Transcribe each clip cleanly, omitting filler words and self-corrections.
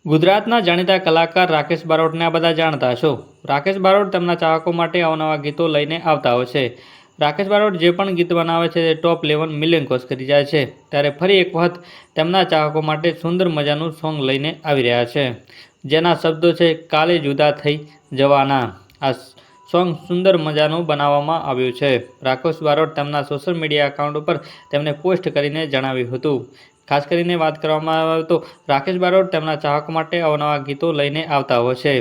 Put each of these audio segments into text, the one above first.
ગુજરાતના જાણીતા કલાકાર રાકેશ બારોટને આ બધા જાણતા છો। રાકેશ બારોટ તેમના ચાહકો માટે અવનવા ગીતો લઈને આવતા હોય છે। રાકેશ બારોટ જે પણ ગીત બનાવે છે તે ટોપ 11 મિલિયન ક્રોસ કરી જાય છે। ત્યારે ફરી એક વખત તેમના ચાહકો માટે સુંદર મજાનું સોંગ લઈને આવી રહ્યા છે, જેના શબ્દો છે કાલે જુદા થઈ જવાના। આ સોંગ સુંદર મજાનું બનાવવામાં આવ્યું છે। રાકેશ બારોટ તેમના સોશિયલ મીડિયા એકાઉન્ટ ઉપર તેમને પોસ્ટ કરીને જણાવ્યું હતું। ખાસ કરીને વાત કરવામાં આવે તો રાકેશ બારોટ તેમના ચાહકો માટે અવનવા ગીતો લઈને આવતા હોય છે।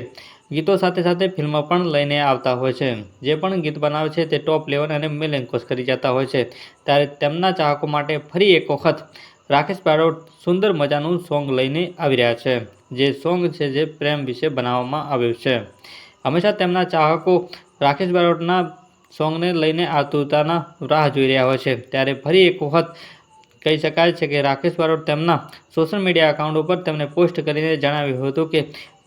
ગીતો સાથે સાથે ફિલ્મ પણ લઈને આવતા હોય છે। જે પણ ગીત બનાવે છે તે ટોપ 11 અને મિલિયન ક્રોસ કરી જતા હોય છે। ત્યારે તેમના ચાહકો માટે ફરી એક વખત રાકેશ બારોટ સુંદર મજાનું સોંગ લઈને આવી રહ્યા છે। જે સોંગ છે જે પ્રેમ વિશે બનાવવામાં આવ્યું છે। હંમેશા તેમના ચાહકો રાકેશ બારોટના સોંગને લઈને આતુરતાના રાહ જોઈ રહ્યા હોય છે। ત્યારે ફરી એક વખત કહી શકાય છે કે રાકેશ બારોટ તેમના સોશિયલ મીડિયા એકાઉન્ટ ઉપર તેમને પોસ્ટ કરીને જણાવ્યું હતું કે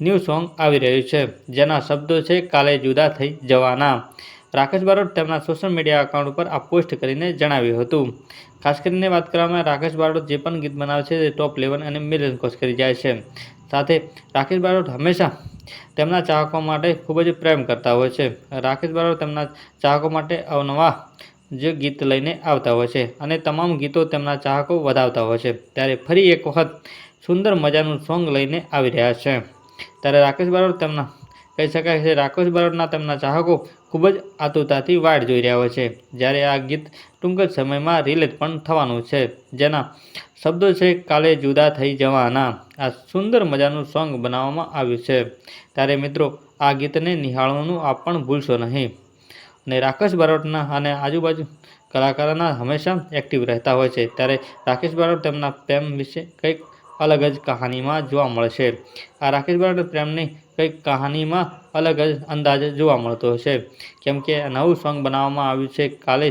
ન્યૂ સોંગ આવી રહ્યું છે, જેના શબ્દો છે કાલે જુદા થઈ જવાના। રાકેશ બારોટ તેમના સોશિયલ મીડિયા એકાઉન્ટ ઉપર આ પોસ્ટ કરીને જણાવ્યું હતું। ખાસ કરીને વાત કરવામાં રાકેશ બારોટ જે પણ ગીત બનાવે છે તે ટોપ 11 અને મિલિયન ક્રોસ કરી જાય છે। સાથે રાકેશ બારોટ હંમેશા તેમના ચાહકો માટે ખૂબ જ પ્રેમ કરતા હોય છે। રાકેશ બારોટ તેમના ચાહકો માટે અવનવા જે ગીત લઈને આવતા હોય છે અને તમામ ગીતો તેમના ચાહકો વધાવતા હોય છે। ત્યારે ફરી એક વખત સુંદર મજાનું સોંગ લઈને આવી રહ્યા છે। ત્યારે રાકેશ બારોટ તેમના કહી શકાય છે રાકેશ બારોટના તેમના ચાહકો ખૂબ જ આતુરતાથી વાટ જોઈ રહ્યા હોય છે, જ્યારે આ ગીત ટૂંક જ સમયમાં રિલીઝ પણ થવાનું છે, જેના શબ્દો છે કાલે જુદા થઈ જવાના। આ સુંદર મજાનું સોંગ બનાવવામાં આવ્યું છે। ત્યારે મિત્રો આ ગીતને નિહાળવાનું આપ પણ ભૂલશો નહીં। અને રાકેશ બારોટના અને આજુબાજુ કલાકારોના હંમેશા એક્ટિવ રહેતા હોય છે। ત્યારે રાકેશ બારોટ તેમના પ્રેમ વિશે કંઈક અલગ જ કહાનીમાં જોવા મળશે। આ રાકેશ બારોટ પ્રેમની કંઈક કહાનીમાં અલગ જ અંદાજ જોવા મળતો હશે, કેમ કે નવું સોંગ બનાવવામાં આવ્યું છે કાલે